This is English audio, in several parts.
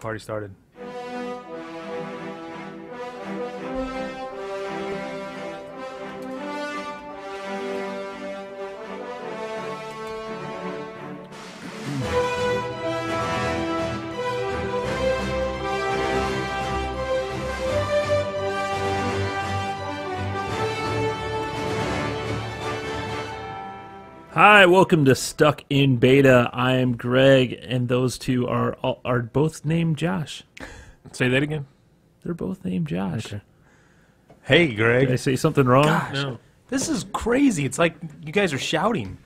Party started. Hi, welcome to Stuck in Beta. I am Greg, and those two are both named Josh. Say that again. They're both named Josh. Okay. Hey, Greg. Did I say something wrong? Gosh, No. this is crazy. It's like you guys are shouting.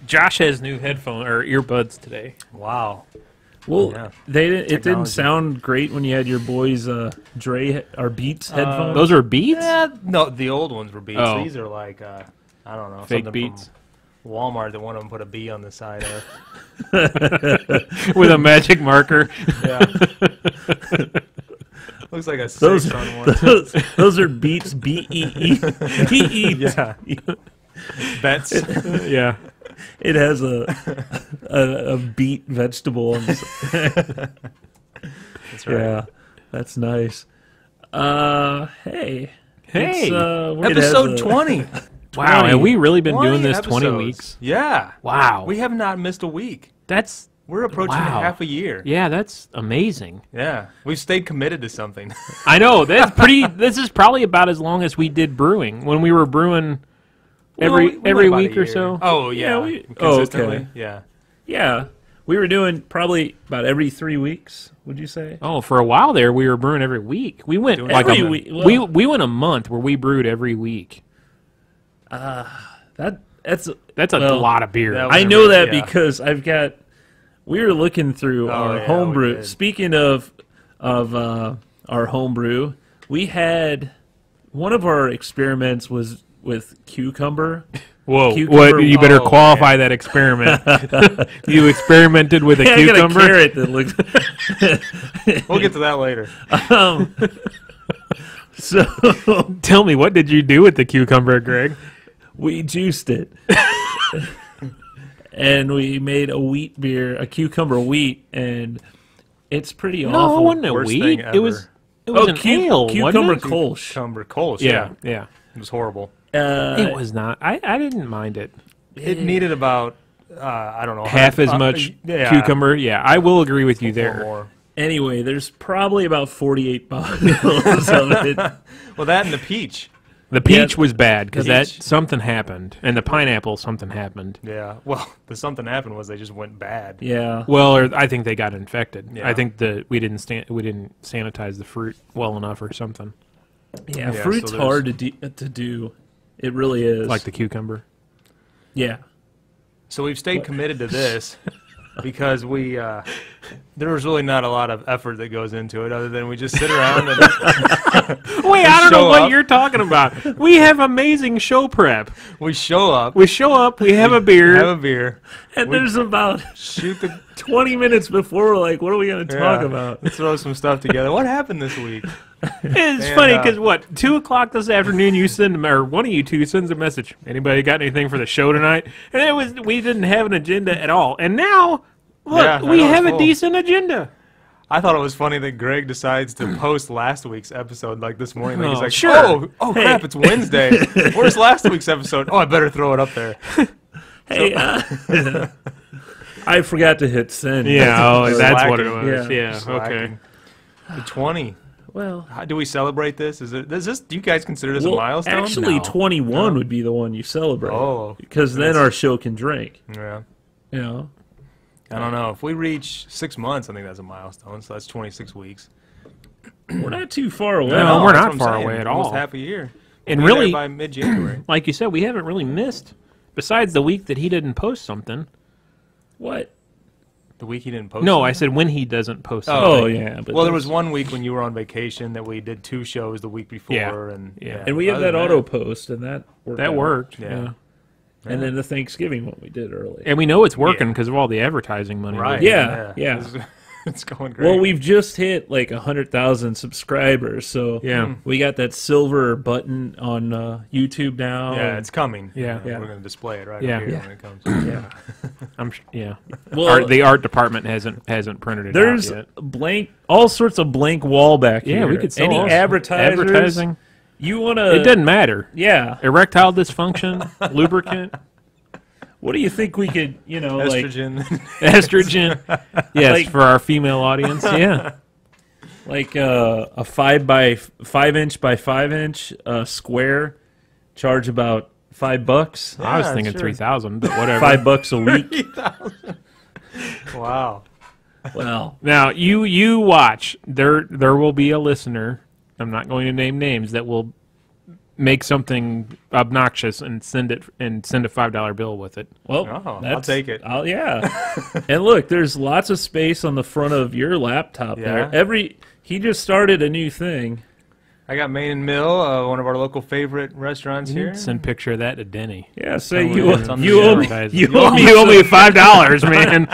Josh has new headphone or earbuds today. Wow. Well, Yeah. it didn't Technology. sound great when you had your boys' Beats headphones. Those are Beats? No, the old ones were Beats. Oh. These are like, I don't know. Fake something Beats. From Walmart that one of them put a B on the side of. With a magic marker. Yeah. Looks like a 6 on one. those are Beats, B-E-E. Yeah. Bets. Yeah. It has a beet vegetable on the side. That's right. Yeah, that's nice. Hey. Hey. Episode 20. Wow, have we really been 20 doing this 20 episodes. weeks? Yeah. Wow. We have not missed a week. That's, We're approaching Wow. half a year. yeah, that's amazing. Yeah. We've stayed committed to something. I know, that's pretty, this is probably about as long as we did brewing. When we were brewing every Well, we went about week a or year. so. Oh, yeah. Consistently. okay. Yeah. Yeah, we were doing probably about every 3 weeks, would you say? Oh, for a while there, we were brewing every week. We went Doing like every a week. we went a month where we brewed every week. That's That's a well, lot of beer. that I know that Yeah. because we were looking through our yeah, we homebrew. did. Speaking of our homebrew, we had one of our experiments was with cucumber. Whoa! Cucumber- What? You better Oh, qualify man. that experiment. You experimented with a Hey, I got a cucumber. carrot that looks. We'll get to that later. So Tell me, what did you do with the cucumber, Greg? we juiced it, and we made a wheat beer, a cucumber wheat, and it's pretty No, it awful. wasn't a Worst wheat. thing It was. ever. It was an ale. cucumber wasn't it? kolsch. Cucumber Kolsch. Yeah, yeah. It was horrible. It was not. I didn't mind it. It needed about, I don't know. Half as much yeah, cucumber. Yeah, I will agree with you or there. more. Anyway, there's probably about 48 bottles of it. Well, that and the peach. The peach was bad because that peach. something happened, and the pineapple something happened. Yeah. Well, the something happened was they just went bad. Yeah. Well, or I think they got infected. Yeah. I think we didn't sanitize the fruit well enough or something. Yeah, Yeah, fruit's so there's- hard to do. It really is. Like the cucumber. Yeah. So we've stayed committed to this because there was really not a lot of effort that goes into it other than we just sit around and Wait, I don't know show what up. you're talking about. We have amazing show prep. we show up, We show up, we have a beer. have a beer, And there's about shoot the 20 minutes before we're like, what are we going to talk yeah, about? throw some stuff together. What happened this week? It's And, funny because 2 o'clock this afternoon, you send or one of you two sends a message. Anybody got anything for the show tonight? And we didn't have an agenda at all. And now, look, Yeah, I we know, it's have a full. decent agenda. I thought it was funny that Greg decides to post last week's episode like this morning. Like Oh, he's like, sure. oh crap, it's Wednesday. Where's last week's episode? Oh, I better throw it up there. Hey, I forgot to hit send. Yeah, that's what it Slacking. was. Yeah. Yeah, okay. Slacking. The 20. Well, How do we celebrate this? Do you guys consider this a well, milestone? actually, No. 21 would be the one you celebrate. Oh. Because then our show can drink. Yeah. You know? I don't know. If we reach 6 months, I think that's a milestone. So that's 26 weeks. We're not too far away. No, we're that's not what I'm far saying. away at Almost all. half a year. And We'll be there really, by mid-January. like you said, we haven't really missed, besides the week that he didn't post something. What? The week he didn't post. No, something? I said when he doesn't post Oh, something. Oh, yeah. But Well, there there's- was 1 week when you were on vacation that we did 2 shows the week before, Yeah. and Yeah. And we have other that than auto post, and that worked. That out. worked. Yeah. Yeah. And then the Thanksgiving one we did early. And we know it's working because of all the advertising money. Right? Yeah, yeah. It's going great. Well, we've just hit like 100,000 subscribers, so Yeah. we got that silver button on YouTube now. yeah, it's coming. Yeah. Yeah. We're going to display it right Yeah. up here Yeah. when it comes. yeah. Yeah. Well, The art department hasn't printed it there's out yet. blank, all sorts of blank wall back Yeah, here. we could sell any all- advertisers. advertising. You want to? It doesn't matter. Yeah. Erectile dysfunction, lubricant, What do you think we could? Like Estrogen. estrogen. Yes, Like- for our female audience. Yeah. like a 5x5 by 5 inch square, charge about $5. I was Yeah, thinking sure. 3,000, but whatever. $5 a week. Wow. Well, Now you watch. There will be a listener. I'm not going to name names that will make something obnoxious and send a $5 bill with it. well, Oh, that's, I'll take it. Yeah. And look, there's lots of space on the front of your laptop Yeah. there. He just started a new thing. I got Main and Mill, one of our local favorite restaurants here. Send a picture of that to Denny. Yeah, say Tell you me it's on the you owe me advertising. you You owe me owe me $5, man.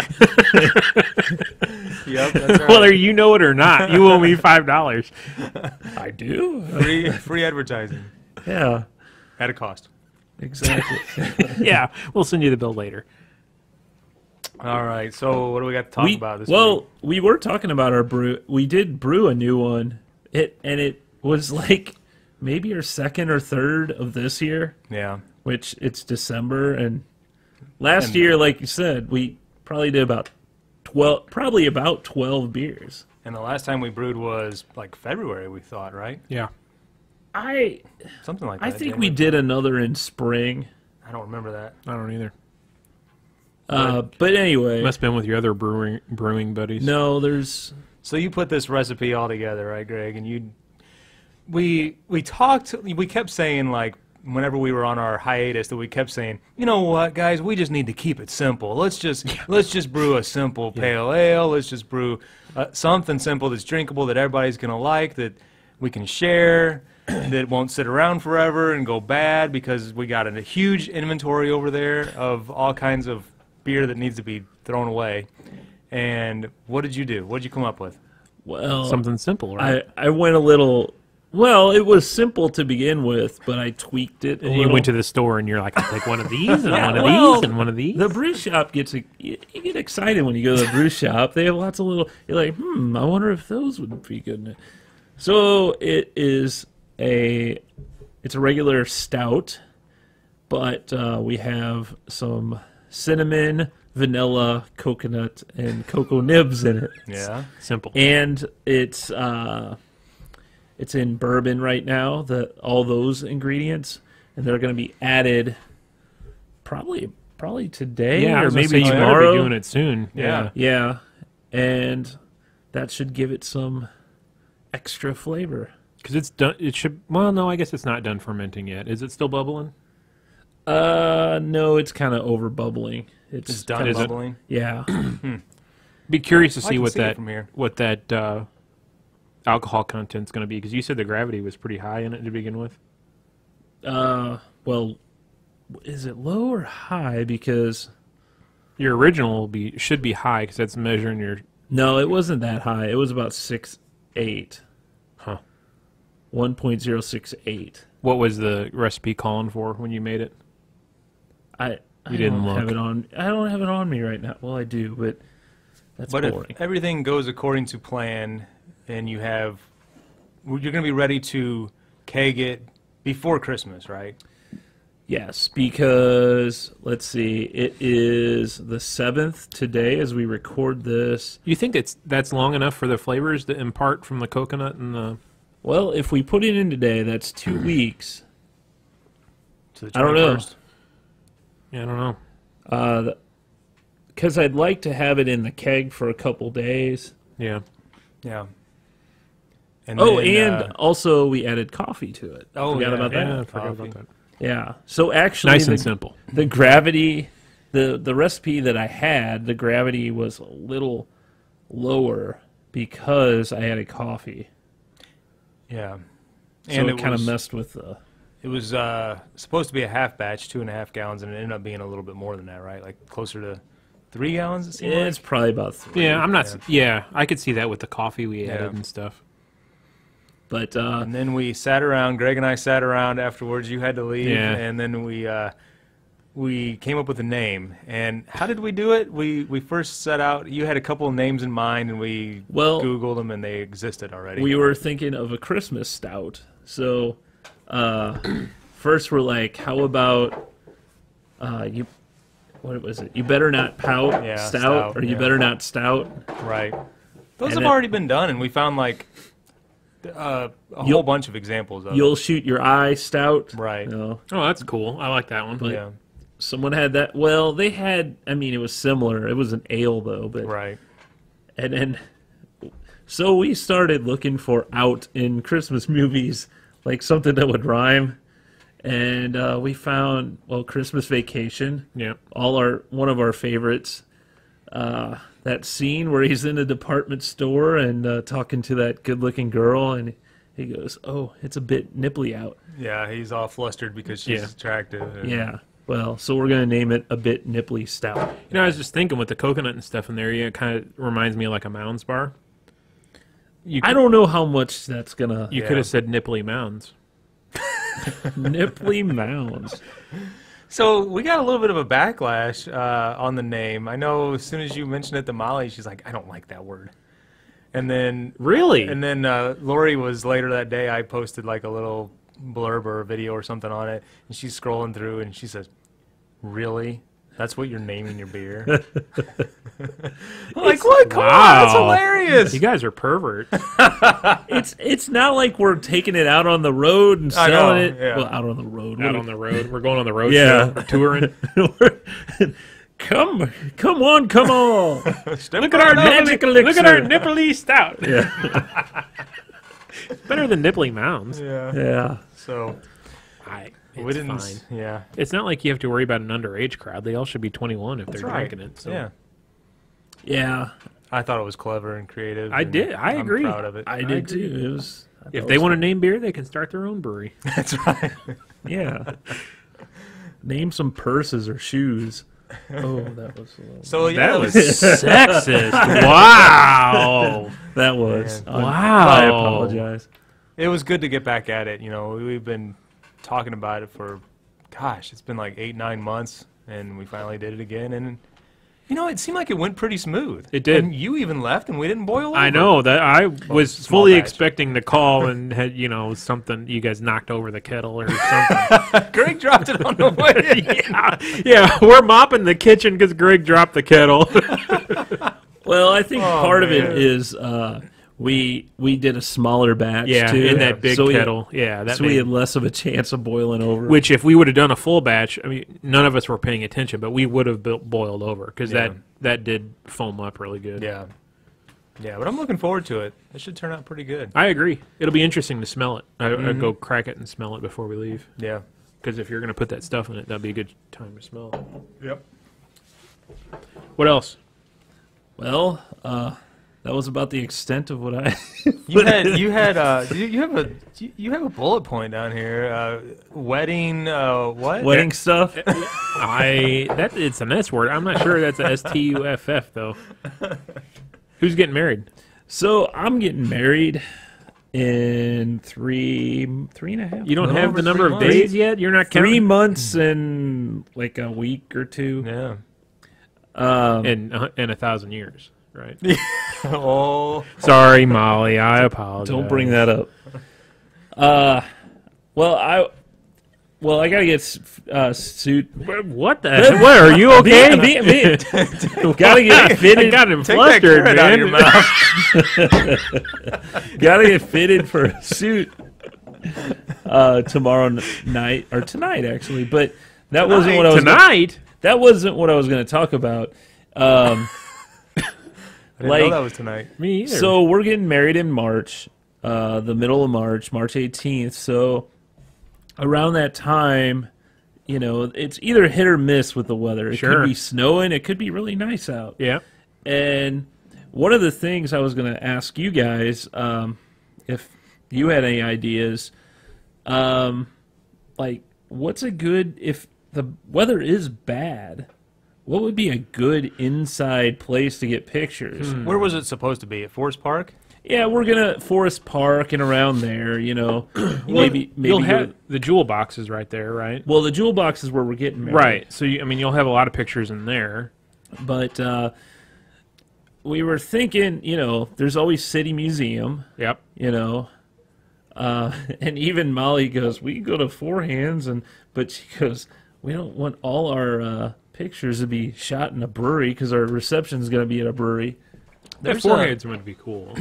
Yep, that's right. Whether you know it or not, you owe me $5. I do. Free advertising Yeah, at a cost. exactly. Yeah, we'll send you the bill later. All right, so what do we got to talk about this week? We were talking about our brew. We did brew a new one. It was like maybe our second or third of this year, Yeah. which it's December, and last year, like you said, we probably did about 12 beers. And the last time we brewed was like February, we thought, right? Yeah. Something like that. I think didn't we did another in spring. I don't remember that. I don't either. But anyway, Must have been with your other brewing buddies. no, there's So you put this recipe all together, right, Greg? And we kept saying, like, whenever we were on our hiatus, that we kept saying, you know what, guys, we just need to keep it simple. Let's just brew a simple pale ale. Let's just brew something simple that's drinkable, that everybody's gonna like, that we can share, that won't sit around forever and go bad, because we got a huge inventory over there of all kinds of beer that needs to be thrown away. And what did you do? What did you come up with? well Something simple, right? I went a little. Well, it was simple to begin with, but I tweaked it. And you went to the store and you're like, I'll take one of these and one of well, these and one of these. The brew shop you get excited when you go to the brew shop. They have lots of little. You're like, I wonder if those would be good. So it's a regular stout, but we have some cinnamon, vanilla, coconut, and cocoa nibs in it. Yeah. Simple. And it's in bourbon right now. All those ingredients, and they're going to be added probably today Yeah, I or was gonna maybe say, you better tomorrow. be doing it soon. Yeah. Yeah, and that should give it some extra flavor. Because it's done. It should. Well, no, I guess it's not done fermenting yet. Is it still bubbling? No, it's kind of over bubbling. It's done Is it? bubbling. Yeah. Be curious to I see can what see it that from here. Alcohol content's going to be, because you said the gravity was pretty high in it to begin with. Well, is it low or high? Because Your original should be high, because that's measuring your. no, it wasn't that high. It was about 6.8. Huh. 1.068. What was the recipe calling for when you made it? I didn't don't look. have it on. I don't have it on me right now. Well, I do, but that's But boring. if everything goes according to plan, and you're going to be ready to keg it before Christmas, right? Yes, because let's see, it is the 7th today as we record this. You think that's long enough for the flavors to impart from the coconut and the? Well, if we put it in today, that's 2 weeks. To the I don't know. 21st? Yeah, I don't know. Because I'd like to have it in the keg for a couple days. Yeah. Yeah. And Also we added coffee to it. Oh, Forgot yeah, about Yeah, that. I forgot Coffee. about that. Yeah. So actually, Nice and simple. the gravity, the recipe that I had, the gravity was a little lower because I added coffee. yeah. So And it kind of messed with the. It was supposed to be a half batch, 2.5 gallons, and it ended up being a little bit more than that, right? Like closer to 3 gallons. It seemed It's like. probably about 3. Yeah, I'm not. Yeah, I could see that with the coffee we added and stuff. But And then we sat around. Greg and I sat around afterwards. You had to leave, Yeah. and then we came up with a name. And how did we do it? We first set out. You had a couple of names in mind, and we Googled them, and they existed already. we were thinking of a Christmas stout. So first we're like, how about you? What was it? You better not pout stout, or you better not stout. Right. Those And have then- already been done, and we found like a whole bunch of examples of it. You'll shoot your eye stout. Right. You know? Oh, that's cool. I like that one. Yeah. Someone had that. Well, they had. I mean, it was similar. It was an ale though, but Right. and then so we started looking for out in Christmas movies, like something that would rhyme, and we found Christmas Vacation. Yeah. One of our favorites. That scene where he's in a department store and talking to that good-looking girl, and he goes, "Oh, it's a bit nipply out." Yeah, he's all flustered because she's attractive. And Yeah. Well, so we're gonna name it a Bit Nipply Stout. You know, I was just thinking with the coconut and stuff in there, yeah, it kind of reminds me of like a Mounds bar. I don't know how much that's gonna You could have said Nipply Mounds. Nipply Mounds. So we got a little bit of a backlash on the name. I know as soon as you mentioned it to Molly, she's like, "I don't like that word." And then Really? Lori was later that day. I posted like a little blurb or a video or something on it, and she's scrolling through, and she says, "Really? That's what you're naming your beer?" I'm like, what? Come on, that's hilarious. You guys are perverts. It's not like we're taking it out on the road and I know, selling it. yeah. Well, out on the road. Out on the road. We're going on the road Yeah. show. We're touring. Come on. Look Look at our Nipply Stout. Yeah. Better than Nipply Mounds. Yeah. Yeah. So It's we didn't. fine. Yeah. It's not like you have to worry about an underage crowd. They all should be 21 if That's they're right. drinking it. So. Yeah. Yeah. I thought it was clever and creative. I and did. I I'm agree. proud of it. I did too. It was. I If thought they it was- want to name beer, they can start their own brewery. That's right. Yeah. Name some purses or shoes. Oh, that was. So yeah, That was sexist. Wow. That was. Man. Wow. I apologize. it was good to get back at it. You know, we've been talking about it for, gosh, it's been like 8-9 months, and we finally did it again. And you know, it seemed like it went pretty smooth. It did. And you even left, and we didn't boil over. I know that I was small fully batch. expecting the call and had something you guys knocked over the kettle or something. Greg dropped it on the way. yeah, we're mopping the kitchen because Greg dropped the kettle. Well, I think part of man. it is we did a smaller batch yeah, too. in that big so kettle. Yeah, that so we made- had less of a chance of boiling over. which if we would have done a full batch, I mean, none of us were paying attention, but we would have boiled over because Yeah. that did foam up really good. Yeah. Yeah, but I'm looking forward to it. It should turn out pretty good. I agree. It'll be interesting to smell it. I'd go crack it and smell it before we leave. Yeah. Because if you're going to put that stuff in it, that'd be a good time to smell it. Yep. What else? well, that was about the extent of what I. You have a bullet point down here. Wedding. What? Wedding stuff. It's an S word. I'm not sure that's a STUFF though. Who's getting married? So I'm getting married in three and a half. You don't Little have over the number 3 of months. days yet. You're not 3 counting. months and like a week or two. Yeah. In 1,000 years, right? Oh. Sorry, Molly. I apologize. Don't bring that up. Well, I gotta get suit. What the? What are you okay? Gotta get I fitted. got him Take that flustered, carrot out of your man. mouth. Gotta get fitted for a suit tomorrow night or tonight actually. But that wasn't what I was. Tonight. That wasn't what I was going to talk about. I didn't Like- know that was tonight. Me either. So we're getting married in March, the middle of March, March 18th. So around that time, it's either hit or miss with the weather. It Sure. could be snowing. It could be really nice out. yeah. And one of the things I was going to ask you guys, if you had any ideas, like what's a good, if the weather is bad, What would be a good inside place to get pictures? Where was it supposed to be? At Forest Park? Yeah, we're gonna Forest Park and around there. You know, maybe You'll go- have the jewel boxes right there, right? Well, the jewel box is where we're getting married. Right. So I mean, you'll have a lot of pictures in there. But we were thinking, you know, there's always City Museum. Yep. You know, and even Molly goes, we can go to Four Hands, but she goes, we don't want all our pictures to be shot in a brewery because our reception is going to be at a brewery. That foreheads would be cool.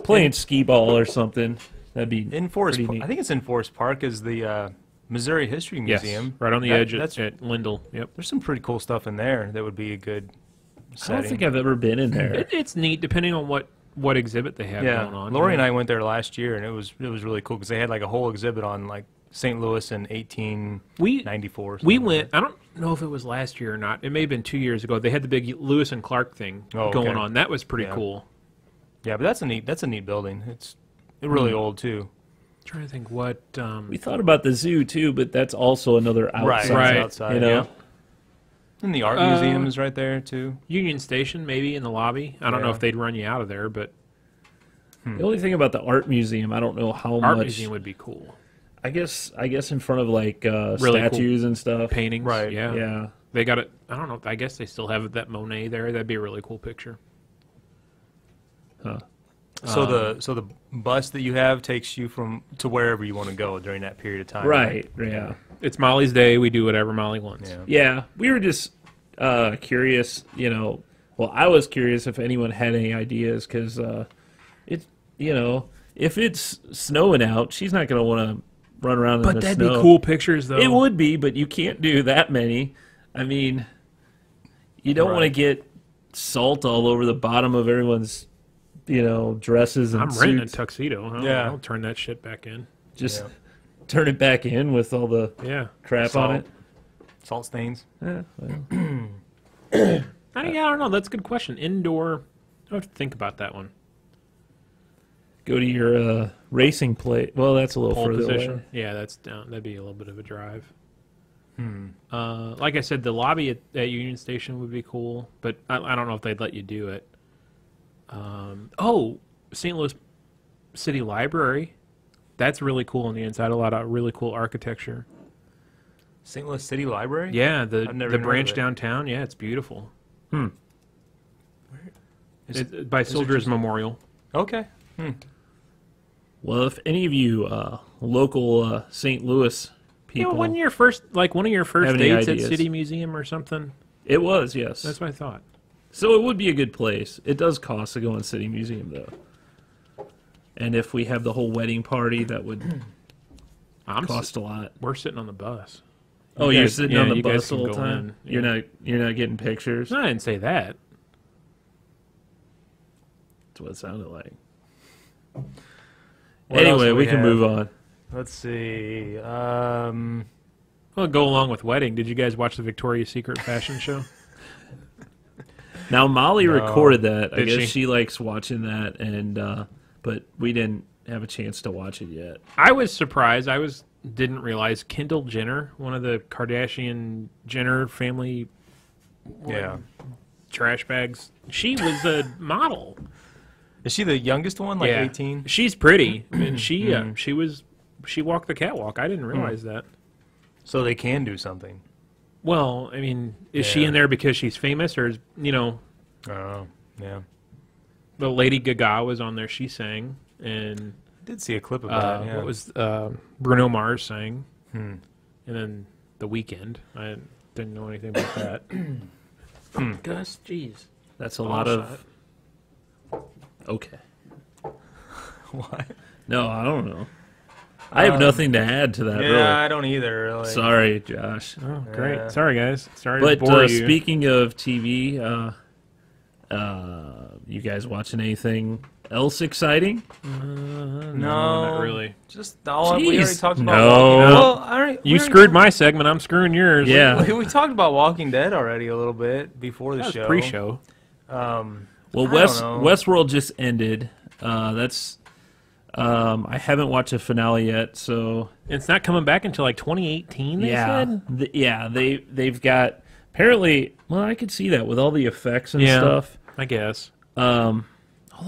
Playing skee ball or something. That'd be In Forest pretty Park. neat. I think it's in Forest Park is the Missouri History Museum. Yes, right on the edge at Lindell. Yep. There's some pretty cool stuff in there that would be a good I setting. don't think I've ever been in there. It's neat depending on what exhibit they have yeah, going on. Lori and I went there last year, and it was really cool because they had like a whole exhibit on like St. Louis in 1894. We went. I don't know if it was last year or not. It may have been 2 years ago. They had the big Lewis and Clark thing going on. That was pretty cool. Yeah, but that's a neat building. It's really old too. I'm trying to think what. We thought about the zoo too, but that's also another outside. Right. Outside, You know? yeah. And the art museum is right there too. Union Station, maybe in the lobby. I don't know Yeah. if they'd run you out of there, but The only thing about the art museum, I don't know how art much. museum would be cool. I guess in front of like Really cool statues and stuff. Paintings, Right. Yeah, Yeah. They got it. I don't know. I guess they still have that Monet there. That'd be a really cool picture. Huh. So the bus that you have takes you to wherever you want to go during that period of time. Right. Yeah. It's Molly's day. We do whatever Molly wants. Yeah. Yeah. We were just curious. You know. Well, I was curious if anyone had any ideas because it's if it's snowing out, she's not going to want to run around in But the that'd snow. be cool pictures, though. It would be, but you can't do that many. I mean, you don't want to Right. get salt all over the bottom of everyone's, dresses and I'm renting a suits. tuxedo. Yeah. I'll turn that shit back in. Just Yeah. turn it back in with all the Yeah. crap Salt. on it. Salt stains. Yeah, well, I don't know. That's a good question. Indoor. I have to think about that one. go to your racing plate. Well, that's a little Pole further position. away. Yeah, that's down. That'd be a little bit of a drive. Like I said, the lobby at Union Station would be cool, but I don't know if they'd let you do it. St. Louis City Library. That's really cool on the inside. A lot of really cool architecture. St. Louis City Library? Yeah, I've the never even heard branch of it. downtown. Yeah, it's beautiful. Is By it Soldiers just- Memorial. Okay. Well, if any of you local St. Louis people, One of your first Have any dates ideas? at City Museum or something. it was, yes. That's what I thought. So it would be a good place. It does cost to go in City Museum, though. And if we have the whole wedding party, that would cost a lot. We're sitting on the bus. Oh, You you're guys- sitting yeah, on the you guys bus the can whole go time. in, You're not getting pictures. No, I didn't say that. That's what it sounded like. What else Anyway, do we can have? move on. Let's see. Well, go along with wedding. Did you guys watch the Victoria's Secret fashion show? Now Molly No. recorded that. I Did guess she? she likes watching that, and but we didn't have a chance to watch it yet. I was surprised. Didn't realize Kendall Jenner, one of the Kardashian Jenner family Yeah. trash bags, she was a model. Is she the youngest one? Like 18? She's pretty, and she walked the catwalk. I didn't realize that. So they can do something. Well, I mean, is she Yeah. in there because she's famous, or is Oh, yeah. the Lady Gaga was on there? She sang, and I did see a clip of that. Yeah. what was Bruno Mars sang, and then The Weeknd. I didn't know anything about that. Gus, jeez, that's a lot of. Okay. What? No, I don't know. I have nothing to add to that. Yeah, Really. I don't either. Really. Sorry, Josh. Oh, great! Yeah. Sorry, guys. Sorry But to bore you. speaking of TV, you guys watching anything else exciting? No, not really. Just all we already Jeez. talked about. No. Walking Dead. Well, all right, we You already screwed my segment. I'm screwing yours. Yeah. We talked about Walking Dead already a little bit before the That was show. pre-show. Well, I don't know. Westworld just ended. That's I haven't watched the finale yet, so It's not coming back until like 2018. They said. they've got Apparently, well, I could see that with all the effects and stuff. I guess. Although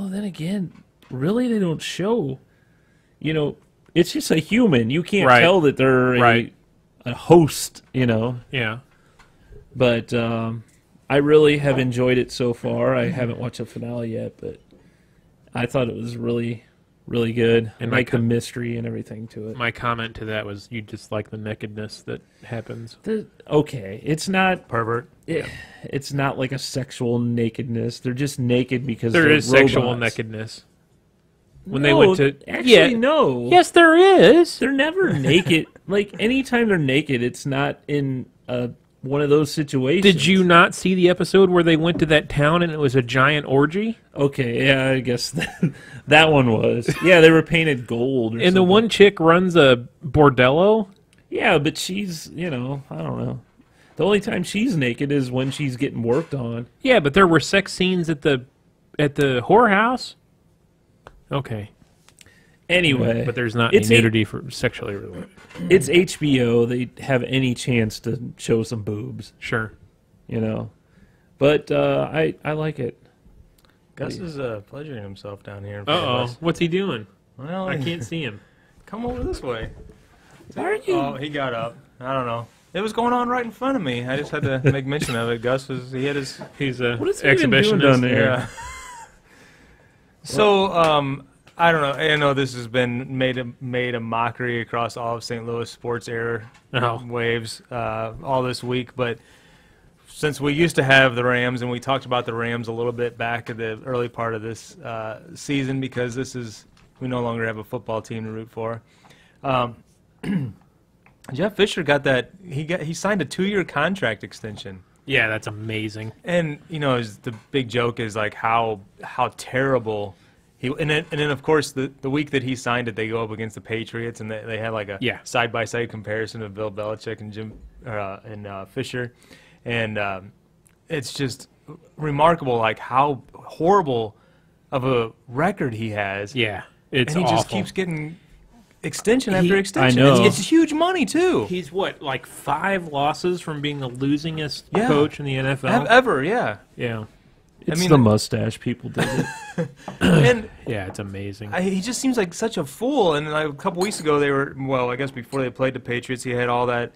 then again, really they don't show. You know, it's just a human. You can't tell that they're a host. You know. Yeah. But I really have enjoyed it so far. I haven't watched the finale yet, but I thought it was really, really good. And like the mystery and everything to it. My comment to that was you just like the nakedness that happens. Okay, it's not Pervert. It's not like a sexual nakedness. They're just naked because There they're is sexual robots. nakedness. When they went to actually no. Yes, there is. They're never naked. Like anytime they're naked, it's not in one of those situations. Did you not see the episode where they went to that town and it was a giant orgy? Okay, yeah, I guess that one was. Yeah, they were painted gold. And the one chick runs a bordello? Yeah, but she's, I don't know. The only time she's naked is when she's getting worked on. Yeah, but there were sex scenes at the whorehouse. Okay. Anyway. But there's not any nudity for sexually related. It's HBO. They have any chance to show some boobs. Sure. But I like it. Gus is pleasuring himself down here. Uh-oh. What's he doing? Well, I can't see him. Come over this way. Why are you? Oh, he got up. I don't know. It was going on right in front of me. I just had to make mention of it. Gus he had his... He's a what is he even doing exhibitionist. down there? Yeah. So, I don't know. I know this has been made a mockery across all of St. Louis sports waves all this week, but since we used to have the Rams, and we talked about the Rams a little bit back at the early part of this season, because we no longer have a football team to root for. Jeff Fisher got that he signed a 2-year contract extension. Yeah, that's amazing. And the big joke is like how terrible and then of course the week that he signed it, they go up against the Patriots, and they had like a side-by-side comparison of Bill Belichick and Fisher, and it's just remarkable like how horrible of a record he has. Yeah, it's and he awful. just keeps getting extension after extension. I know. It's huge money too. He's what, like 5 losses from being the losingest coach in the NFL? Ever, yeah. Yeah. It's the mustache. People did it. And yeah, it's amazing. he just seems like such a fool. And a couple weeks ago, I guess before they played the Patriots, he had all that.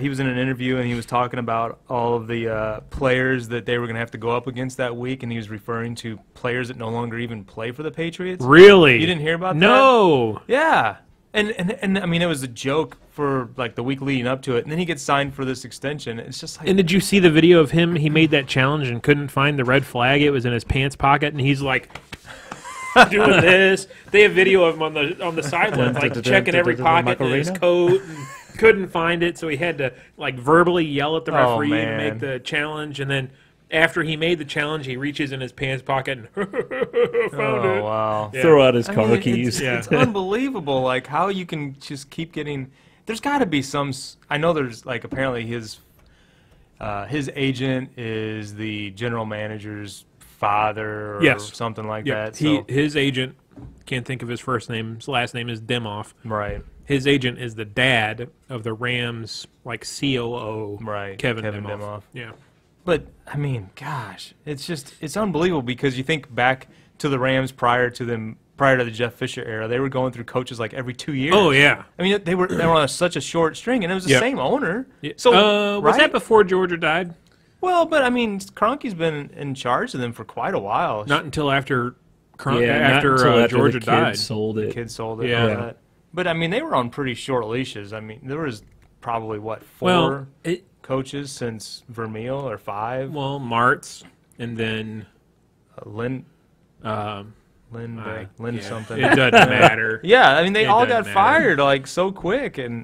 He was in an interview and he was talking about all of the players that they were going to have to go up against that week, and he was referring to players that no longer even play for the Patriots. Really? You didn't hear about that? No. Yeah. And I mean, it was a joke for like the week leading up to it, and then he gets signed for this extension. It's just like. And did you see the video of him? He made that challenge and couldn't find the red flag. It was in his pants pocket, and he's like doing this. They have video of him on the sideline, like checking every pocket in his coat, and couldn't find it, so he had to like verbally yell at the referee to make the challenge, and then. After he made the challenge, he reaches in his pants pocket and found it. Oh, wow. Yeah. Throw out his car keys. It's unbelievable, like, how you can just keep getting... There's got to be some... I know there's, like, apparently his agent is the general manager's father or something like that. So. His agent, can't think of his first name. His last name is Demoff. Right. His agent is the dad of the Rams, like, COO. Right. Kevin Demoff. Yeah. But, I mean, gosh, it's unbelievable, because you think back to the Rams prior to the Jeff Fisher era, they were going through coaches like every 2 years. Oh, yeah. I mean, they were on such a short string, and it was the same owner. So, was that before Georgia died? Well, but, I mean, Kroenke's been in charge of them for quite a while. Not until after after Georgia the died. kids sold it. The kids sold it. Yeah. Yeah. But, I mean, they were on pretty short leashes. I mean, there was probably, four coaches since Vermeil, or 5? Well, Martz, and then Lynn something. It doesn't matter. Yeah, I mean, they It all doesn't got matter. fired like so quick, and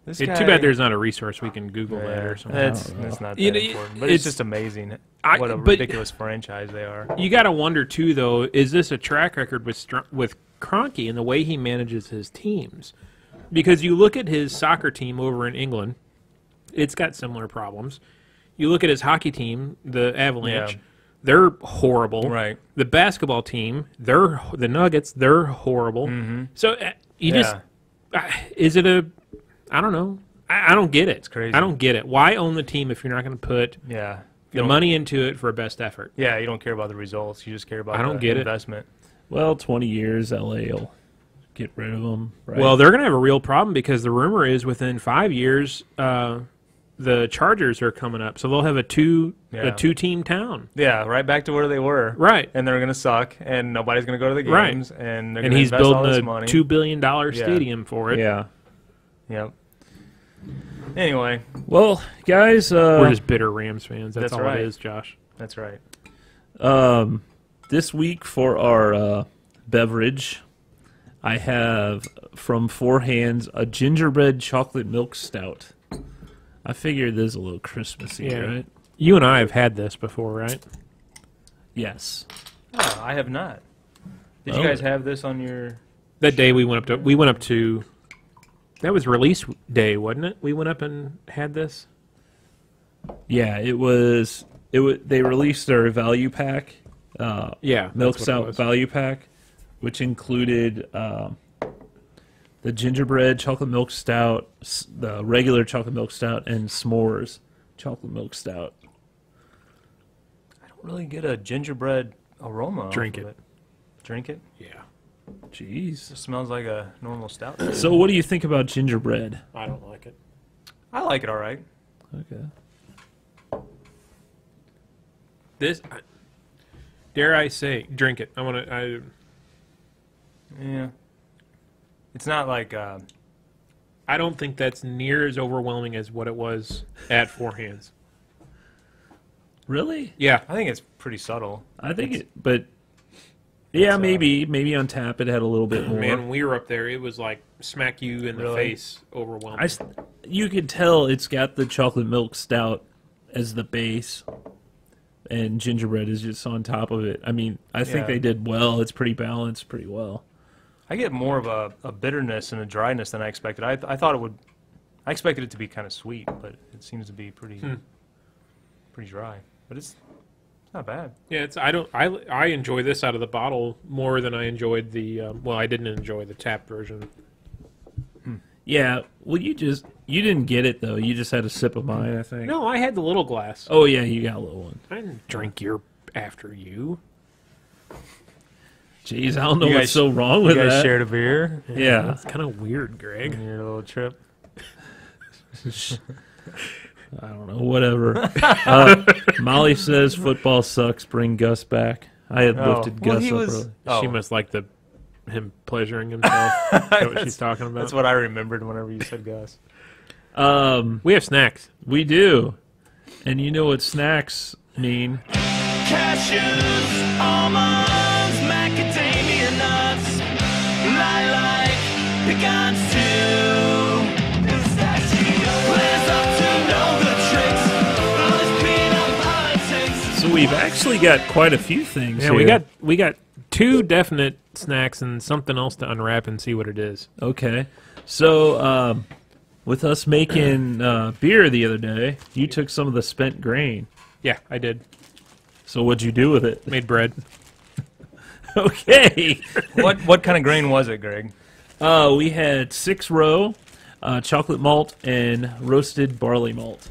this guy. Too bad there's not a resource we can Google that or something. That's not that important, but it's just amazing what a ridiculous franchise they are. You got to wonder too, though, is this a track record with Kroenke and the way he manages his teams? Because you look at his soccer team over in England, it's got similar problems. You look at his hockey team, the Avalanche, they're horrible. Right. The basketball team, the Nuggets, they're horrible. Mm-hmm. So is it I don't know. I don't get it. It's crazy. I don't get it. Why own the team if you're not going to put Yeah. the money into it for best effort? Yeah, you don't care about the results. You just care about I don't the get it. investment. Well, 20 years, LA will get rid of them. Right? Well, they're going to have a real problem because the rumor is within 5 years, the Chargers are coming up, so they'll have a two-team town. Yeah, right back to where they were. Right. And they're going to suck, and nobody's going to go to the games, and they're going to he's invest all this building a money. $2 billion stadium for it. yeah. Yep. Anyway, Well, guys, We're just bitter Rams fans. That's all right. it is, Josh. that's right. this week for our beverage, I have from Four Hands a gingerbread chocolate milk stout. I figured this is a little Christmassy, right? You and I have had this before, right? Yes. Oh, I have not. Did you Oh. guys have this on your... That day we went up to that was release day, wasn't it? We went up and had this. Yeah, it was. They released their value pack. Yeah, Milk that's what it stout was. value pack, which included the gingerbread chocolate milk stout, the regular chocolate milk stout, and s'mores chocolate milk stout. I don't really get a gingerbread aroma. Drink off of it. Drink it? Yeah, Jeez. It smells like a normal stout. So, what do you think about gingerbread? I don't like it. I like it all right. Okay. This, dare I say, drink it. Yeah. It's not like... I don't think that's near as overwhelming as what it was at Four Hands. Really? Yeah, I think it's pretty subtle. I think it, but yeah, maybe on tap it had a little bit more. man, when we were up there, it was like smack you in the Really? face, overwhelming. You could tell it's got the chocolate milk stout as the base, and gingerbread is just on top of it. I mean, I think Yeah. they did well. It's pretty balanced, pretty well. I get more of a bitterness and a dryness than I expected. I thought it would... I expected it to be kind of sweet, but it seems to be pretty dry. But it's not bad. Yeah, I enjoy this out of the bottle more than I enjoyed the. Well, I didn't enjoy the tap version. Yeah, well, you didn't get it though. You just had a sip of mine, I think. No, I had the little glass. Oh yeah, you got a little one. I didn't drink your after you. Jeez, I don't know You what's guys- so wrong You with guys that. shared a beer Yeah. That's kind of weird, Greg. on your little trip. I don't know, whatever. Molly says football sucks. Bring Gus back. I had lifted well, Gus he up was. early. Oh, She must like him pleasuring himself. Is that what she's talking about? that's what I remembered whenever you said Gus. We have snacks. We do, and you know what snacks mean. Cashews, almonds, macadamia nuts, lilac, pecans too. Players up to know the tricks. All this peanut politics. So we've actually got quite a few things. Yeah, here. we got two definite snacks and something else to unwrap and see what it is. Okay, so with us making beer the other day, you took some of the spent grain. Yeah, I did. So what'd you do with it? Made bread. Okay. What kind of grain was it, Greg? We had 6-row chocolate malt and roasted barley malt.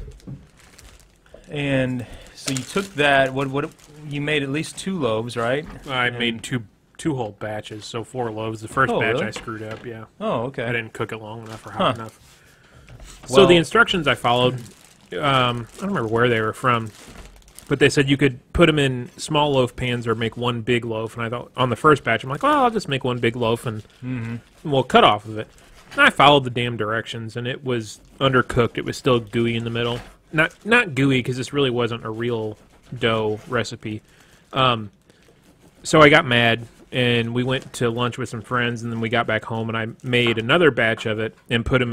And so you took that. What you made at least 2 loaves, right? I And- made two whole batches, so 4 loaves. The first Oh, batch really? I screwed up. Yeah, Oh, I okay. didn't cook it long enough or hot Huh. enough. So Well- the instructions I followed, I don't remember where they were from, but they said you could put them in small loaf pans or make one big loaf. And I thought on the first batch, I'm like, well, I'll just make one big loaf and we'll cut off of it. And I followed the damn directions, and it was undercooked. It was still gooey in the middle. Not gooey because this really wasn't a real dough recipe. So I got mad, and we went to lunch with some friends, and then we got back home, and I made another batch of it and put it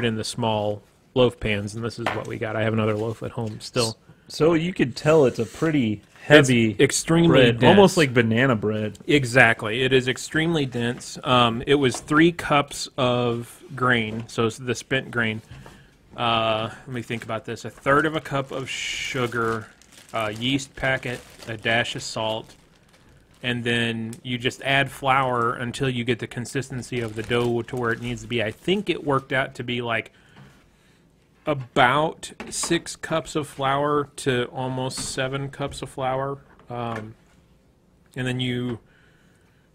in the small loaf pans, and this is what we got. I have another loaf at home still. So you could tell it's a pretty heavy It's extremely bread, dense. almost like banana bread. Exactly. It is extremely dense. It was 3 cups of grain, so it's the spent grain. Let me think about this. 1/3 of a cup of sugar, a yeast packet, a dash of salt, and then you just add flour until you get the consistency of the dough to where it needs to be. I think it worked out to be like about 6 cups of flour to almost 7 cups of flour, and then you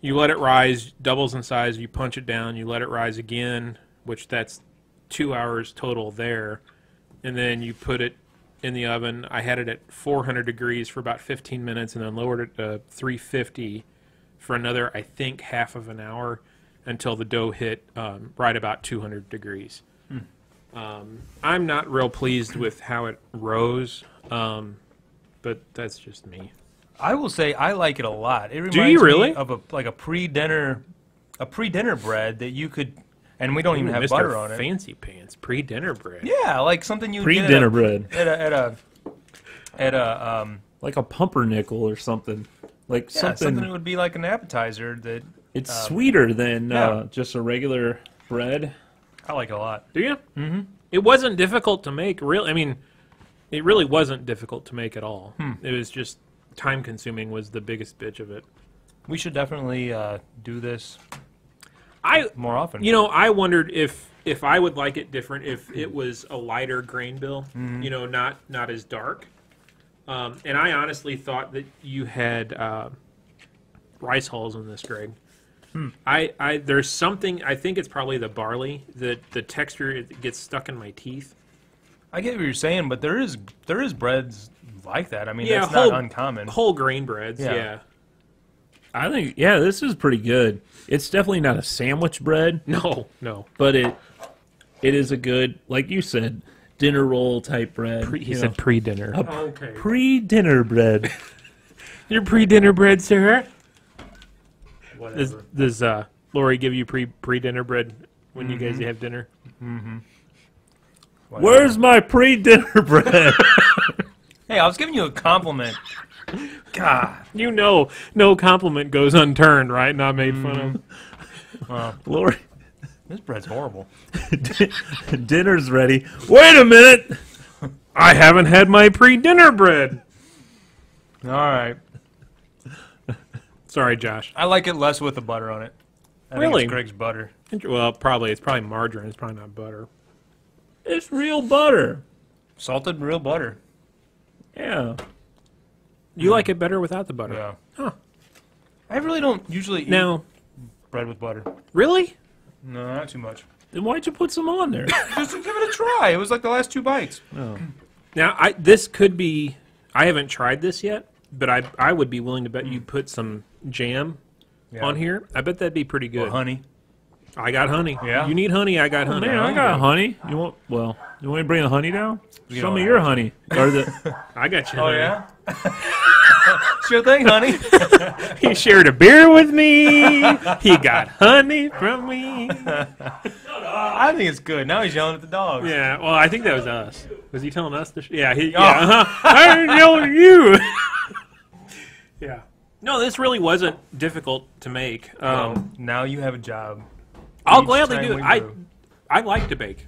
let it rise, doubles in size. You punch it down. You let it rise again, which that's 2 hours total there, and then you put it in the oven. I had it at 400 degrees for about 15 minutes, and then lowered it to 350 for another, I think, half of an hour until the dough hit right about 200 degrees. I'm not real pleased with how it rose, but that's just me. I will say I like it a lot. It reminds you really? me of a pre-dinner bread that you could, and we don't even have Mr. butter on it. Fancy pants, pre-dinner bread. Yeah, like something you Pre-dinner bread. at a Like a pumpernickel or something. Like something that something. would be like an appetizer. That It's sweeter than yeah. just a regular bread. I like a lot. Do you? Mm-hmm. It wasn't difficult to make. I mean, it really wasn't difficult to make at all. It was just time-consuming was the biggest bitch of it. We should definitely do this I more often. You know, I wondered if I would like it different if it was a lighter grain bill, you know, not as dark. And I honestly thought that you had rice hulls in this, Greg. There's something, I think it's probably the barley, the texture, it gets stuck in my teeth. I get what you're saying, but there is breads like that. I mean, Yeah, that's not uncommon. Whole grain breads, Yeah. yeah. I think, yeah, this is pretty good. It's definitely not a sandwich bread, No. but it is a good, like you said, dinner roll type bread. He said pre-dinner. Okay. Pre-dinner bread. Your pre-dinner bread, sir? Whatever. Does Lori give you pre-dinner bread when you guys have dinner? Where's my pre-dinner bread? Hey, I was giving you a compliment. God. You know, no compliment goes unturned, right? Not made fun of. Lori, This bread's horrible. dinner's ready. Wait a minute. I haven't had my pre-dinner bread. All right. Sorry, Josh. I like it less with the butter on it. I think Really? it's Greg's butter. Well, it's probably margarine. It's probably not butter. It's real butter. Salted real butter. Yeah. You like it better without the butter? Yeah. Huh. I really don't usually eat Now, bread with butter. really? No, not too much. Then why'd you put some on there? Just to give it a try. It was like the last 2 bites. Now, this could be. I haven't tried this yet, but I would be willing to bet you put some jam Yeah. on here. I bet that'd be pretty good. Or honey. I got honey. Yeah? You need honey. I got honey. Man, I got honey. You want me to bring the honey down? You Show don't me have your to. honey. Or the I got you. Oh, honey. yeah? Sure thing, honey. He shared a beer with me. He got honey from me. I think it's good. Now he's yelling at the dogs. Yeah, well, I think that was us. Was he telling us to? Yeah, I'm yelling at you. Yeah. No, this really wasn't difficult to make. Now you have a job. I'll each gladly time do we it. brew. I like to bake.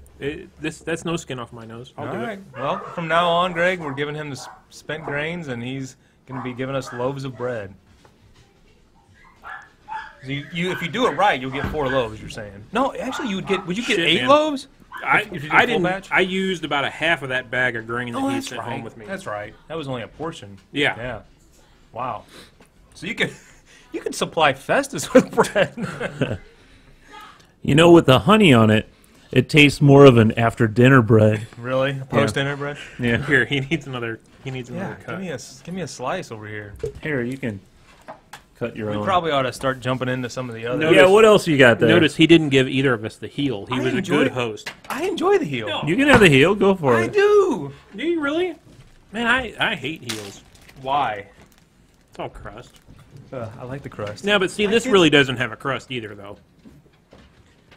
That's no skin off my nose. I'll All do right. it. Well, from now on, Greg, we're giving him the spent grains, and he's going to be giving us loaves of bread. So if you do it right, you'll get 4 loaves. You're saying? No, actually, would you get Shit, 8 man. loaves? I if you did I full didn't. batch? I used about a half of that bag of grain that Oh, he that's sent right. home with me. That's right. That was only a portion. Yeah. Yeah. Wow. So you can supply Festus with bread. You know, with the honey on it, it tastes more of an after-dinner bread. Really? Post dinner bread? Yeah. Here, he needs another. He needs Yeah. another cut. Give me a slice over here. Here, you can cut your We own. probably ought to start jumping into some of the other. No. Yeah, what else you got there? Notice he didn't give either of us the heel. He I was a enjoy good it. host. I enjoy the heel. No. You can have the heel. Go for I it. do. Do you really? Man, I hate heels. Why? It's all crust. I like the crust. No, but see, this really doesn't have a crust either, though.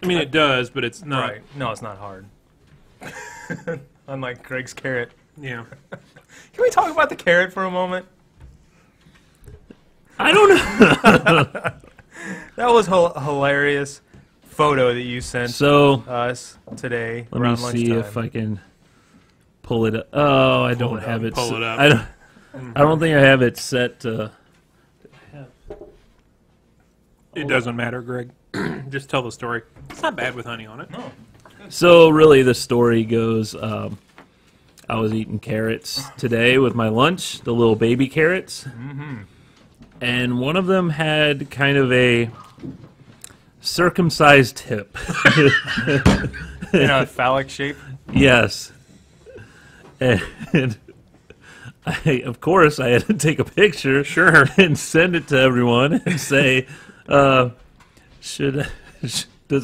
I mean, it does, but it's not. Right. No, it's not hard. Unlike Greg's carrot. Yeah. Can we talk about the carrot for a moment? I don't know. That was a hilarious photo that you sent So, us today let me around see lunchtime. if I can pull it up. Oh, I don't it have up. it. Pull it up. I don't think I have it set to. It doesn't matter, Greg. Just tell the story. It's not bad with honey on it. No. So really, the story goes. I was eating carrots today with my lunch, the little baby carrots, and one of them had kind of a circumcised tip. In a phallic shape. Yes, and of course, I had to take a picture, Sure. and send it to everyone and say, "Does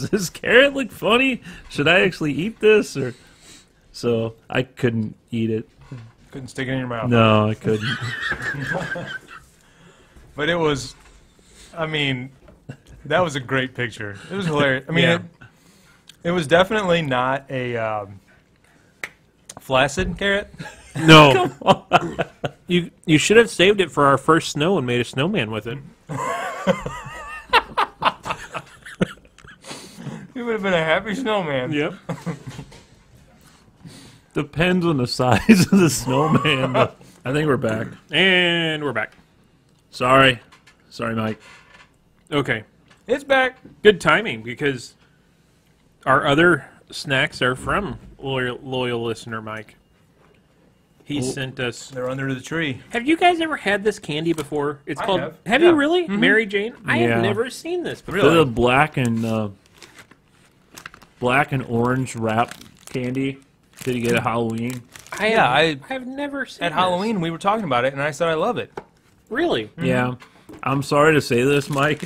this carrot look funny? Should I actually eat this?" Or so I couldn't eat it. Couldn't stick it in your mouth. No, I couldn't. But it was, I mean, that was a great picture. It was hilarious. I mean, Yeah. it was definitely not a flaccid carrot. No. You should have saved it for our first snow and made a snowman with it. It would have been a happy snowman. Yep. Depends on the size of the snowman. But I think we're back. And we're back. Sorry, Mike. Okay. It's back. Good timing because our other snacks are from loyal listener Mike. He sent us. They're under the tree. Have you guys ever had this candy before? It's I called. have. Have Yeah. you really, Mary Jane? I Yeah. have never seen this before. Really? The black and orange wrap candy. Did you get at Halloween? I have never seen At this. Halloween, we were talking about it, and I said I love it. Really? Yeah. I'm sorry to say this, Mike,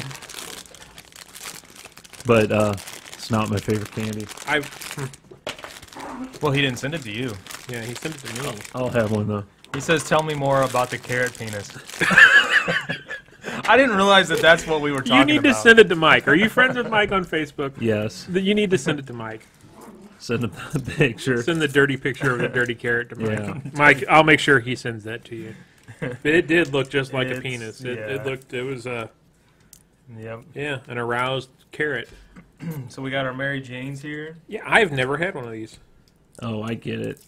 but it's not my favorite candy. Well, he didn't send it to you. Yeah, he sent it to me. I'll have one though. He says, "Tell me more about the carrot penis." I didn't realize that that's what we were talking You about. need to send it to Mike. Are you friends with Mike on Facebook? Yes. You need to send it to Mike. Send him the picture. Send the dirty picture of the dirty carrot to Mike. Yeah. Mike, I'll make sure he sends that to you. But it did look just like a It's- penis. yeah. It was Yep. an aroused carrot. So we got our Mary Janes here. Yeah, I've never had one of these. Oh, I get it.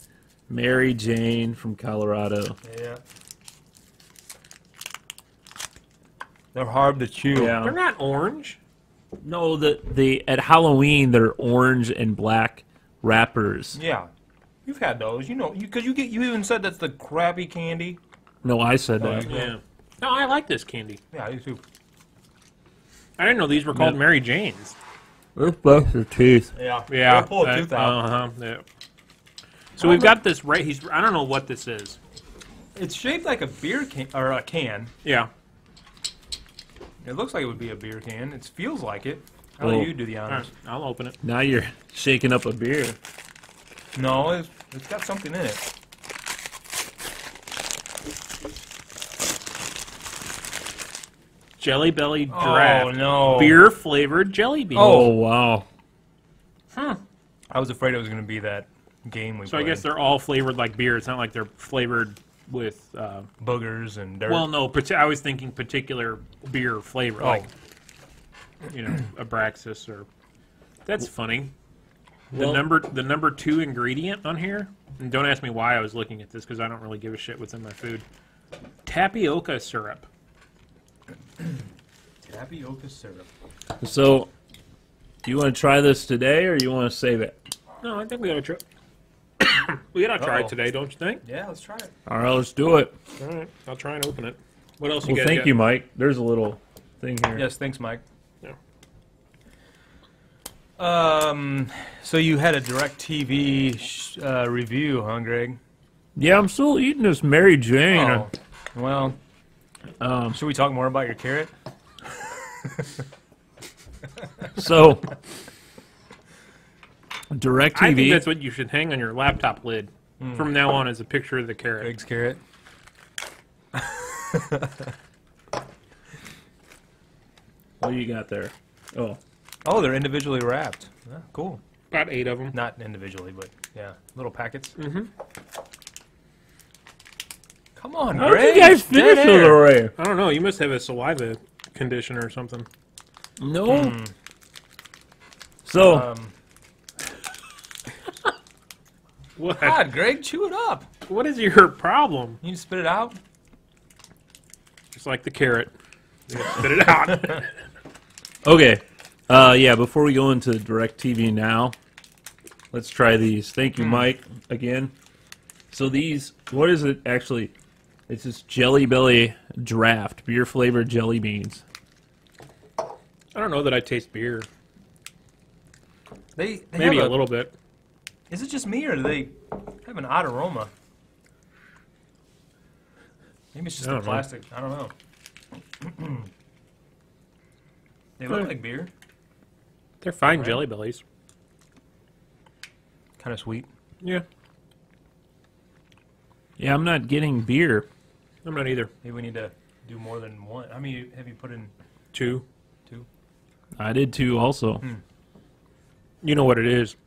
Mary Jane from Colorado. Yeah. They're hard to chew. Yeah. They're not orange. No, the at Halloween they're orange and black wrappers. Yeah. You've had those, you know, because you even said that's the crappy candy. No, I said that. Yeah. No, I like this candy. Yeah, you too. I didn't know these were called Yeah. Mary Janes. Let's brush your teeth. Yeah. Yeah. They'll pull a tooth out. Uh-huh. Yeah. So we've got this right. I don't know what this is. It's shaped like a beer can or a can. Yeah. It looks like it would be a beer can. It feels like it. I'll Oh. let you do the All honors. right, I'll open it. Now you're shaking up a beer. No, it's got something in it. Jelly Belly Oh Draft. no. Beer flavored jelly beans. Oh wow. I was afraid it was going to be that game we So I played. guess they're all flavored like beer. It's not like they're flavored with. boogers and dirt. Well, no. I was thinking particular beer flavor, Oh. like Abraxas or. That's funny. The Well- number 2 ingredient on here. And don't ask me why I was looking at this because I don't really give a shit what's in my food. Tapioca syrup. Tapioca syrup. So, do you want to try this today or you want to save it? No, I think we gotta try. We gotta try it Uh-oh. today, don't you think? Yeah, let's try it. All right, let's do it. All right, I'll try and open it. What else Well, you got? thank you, Mike. There's a little thing here. Yes, thanks, Mike. Yeah. So you had a DirecTV review, huh, Greg? Yeah, I'm still eating this Mary Jane. Oh, well, should we talk more about your carrot? So, I think DirecTV. that's what you should hang on your laptop lid from now on as a picture of the carrot. Greg's carrot. What do you got there? Oh, Oh, they're individually wrapped. Yeah, cool. About 8 of them. Not individually, but yeah, little packets. Mm-hmm. Come on, how Greg. did you guys it's dead finish it air. already? I don't know. You must have a saliva condition or something. No. So, What? God, Greg, chew it up. What is your problem? You need to spit it out. Just like the carrot. You gotta spit it out. okay. Yeah, before we go into DirecTV Now, Let's try these. Thank you, Mike, again. So these, what is it actually? It's this Jelly Belly Draft, beer-flavored jelly beans. I don't know that I taste beer. They Maybe have a little bit. Is it just me, or do they have an odd aroma? Maybe it's just the I don't know. plastic. I don't know. They look like beer. They're fine Right. Jelly Bellies. Kind of sweet. Yeah, Yeah, I'm not getting beer. I'm not either. Maybe we need to do more than one. How many have you put in? 2. Two? I did too also. You know what it is.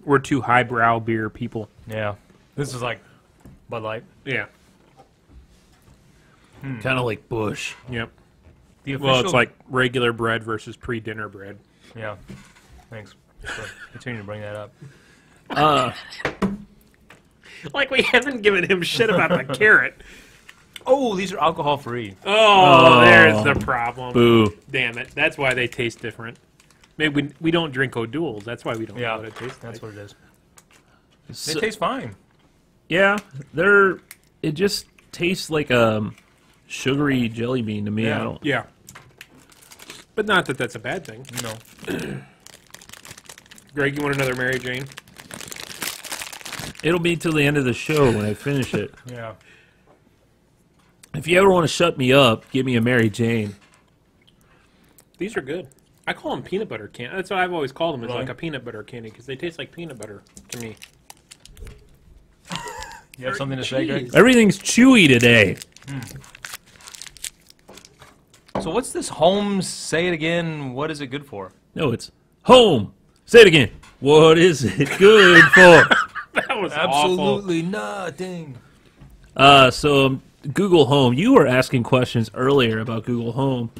We're 2 highbrow beer people. Yeah. This is like Bud Light. Yeah. Kind of like Bush. Yep. The official, Well, it's like regular bread versus pre-dinner bread. Yeah. Thanks for continuing to bring that up. Like we haven't given him shit about the carrot. Oh, these are alcohol free. Oh, there's the problem. Boo. Damn it. That's why they taste different. Maybe we don't drink O'Doul's. That's why we don't know Yeah, what it tastes that's like. what it is. So- They taste fine. yeah, it just tastes like a sugary jelly bean to me. Yeah. I don't. Yeah. But not that that's a bad thing. No. Greg, you want another Mary Jane? It'll be till the end of the show when I finish it. Yeah. If you ever want to shut me up, give me a Mary Jane. These are good. I call them peanut butter candy. That's what I've always called them. It's Really? like a peanut butter candy because they taste like peanut butter to me. You have something to say, Greg? Jeez. Everything's chewy today. So what's this Holmes? Say it again. What is it good for? No, it's home. Say it again. What is it good for? That was awful. Absolutely nothing. So Google Home. You were asking questions earlier about Google Home,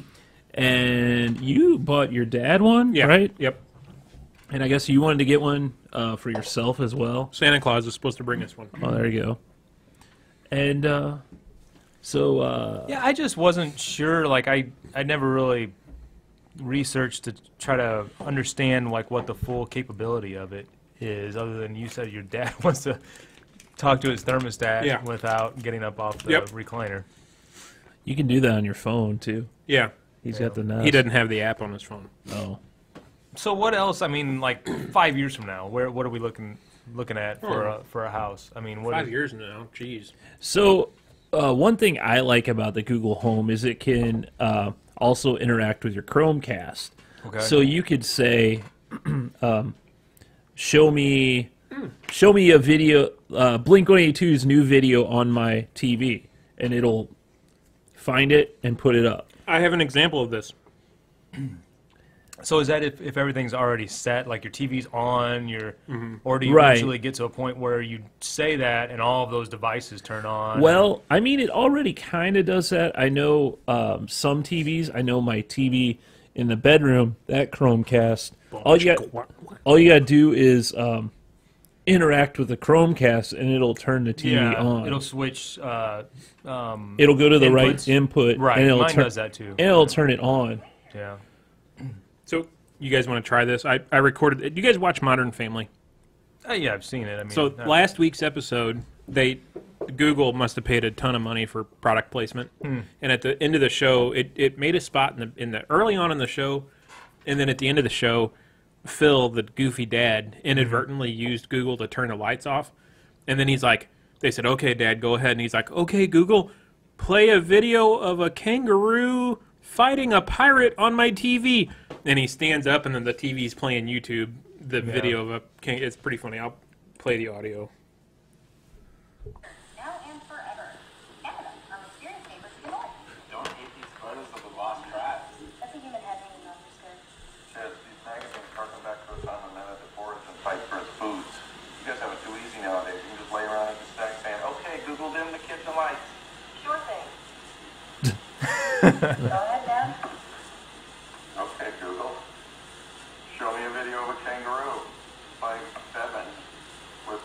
and you bought your dad one, Yeah. right? Yep. And I guess you wanted to get one for yourself as well. Santa Claus is supposed to bring us one. Oh, there you go. And Yeah, I just wasn't sure. Like I never really researched to try to understand like what the full capability of it is, other than you said your dad wants to talk to his thermostat Yeah. without getting up off the Yep. recliner. you can do that on your phone too. Yeah. He's got the Nest. He doesn't have the app on his phone. Oh, So what else? I mean, like 5 years from now, what are we looking at for a house? I mean, what 5 is- years now. Jeez. so one thing I like about the Google Home is it can also interact with your Chromecast. Okay. So you could say, show me a video, Blink-182's new video on my TV, and it'll find it and put it up. I have an example of this. So is that if everything's already set, like your TV's on, or do you Right. eventually get to a point where you say that and all of those devices turn on? Well, I mean, it already kind of does that. I know some TVs. I know my TV in the bedroom, that Chromecast. All you got to do is interact with the Chromecast, and it'll turn the TV yeah, on. it'll switch. It'll go to the right inputs. input, Right, and it'll mine turn, does that too. and it'll turn it on. Yeah. So you guys want to try this? I recorded it. You guys watch Modern Family? Yeah, I've seen it. I mean, So last week's episode, Google must have paid a ton of money for product placement, and at the end of the show, it made a spot in the early on in the show, and then at the end of the show, Phil, the goofy dad, inadvertently used Google to turn the lights off, and then he's like, they said, "Okay, Dad, go ahead," and he's like, "Okay, Google, play a video of a kangaroo fighting a pirate on my TV," and he stands up, and then the TV's playing YouTube, the video of a kangaroo. It's pretty funny. I'll play the audio. Now and forever. Canada, our mysterious neighbors to the north. Don't eat these photos of the lost tribes. That's a human head hanging off your skirt. Says these magazines harken back to a time when men had to forage and fight for his foods. You guys have it too easy nowadays. You can just lay around and eat snack saying, "Okay, Google dim the kitchen lights." Sure thing. Go ahead, Dad. Okay, Google, show me a video of a kangaroo fighting seven with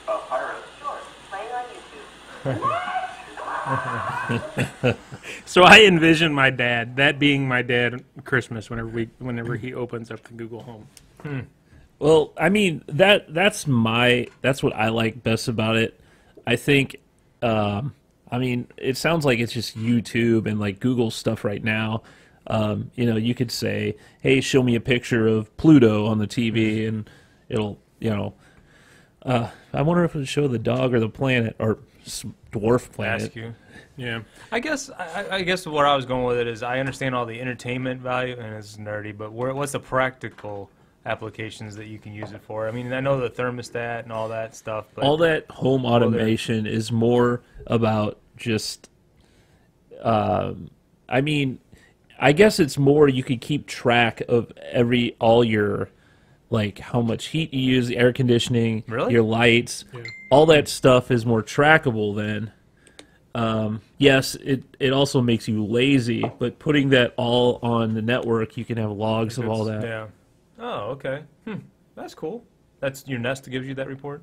a pirate. Sure. Playing on YouTube. So I envision my dad, that being my dad, Christmas whenever he opens up the Google Home. Well, I mean that's what I like best about it. I think, I mean, it sounds like it's just YouTube and like Google stuff right now. You know, you could say, "Hey, show me a picture of Pluto on the TV," and it'll, you know, I wonder if it'll show the dog or the planet or dwarf planet. Ask you. Yeah. I guess where I was going with it is I understand all the entertainment value and it's nerdy, but what's the practical applications that you can use it for? I mean, I know the thermostat and all that stuff, but All that home automation is more about just. I mean, I guess it's more you could keep track of all your, like, how much heat you use, the air conditioning, Really? your lights, all that stuff is more trackable then. Yes, it also makes you lazy, but putting that all on the network, you can have logs of all that. Yeah. Oh, okay. That's cool. That's your Nest that gives you that report?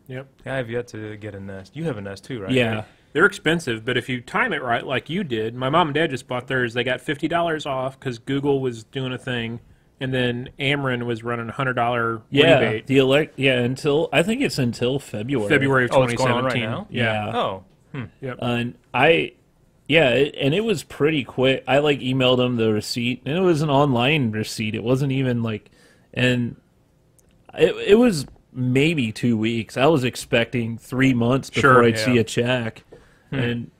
Yep. I have yet to get a Nest. You have a Nest too, right? Yeah. They're expensive, but if you time it right, like you did, my mom and dad just bought theirs. They got $50 off because Google was doing a thing, and then Ameren was running a $100 rebate. Until I think it's until February. February of Oh, it's 2017. going on right now? Yeah. Oh. Yep. And it was pretty quick. I like emailed them the receipt, and it was an online receipt. It wasn't even like, and it was maybe 2 weeks. I was expecting 3 months before I'd see a check, and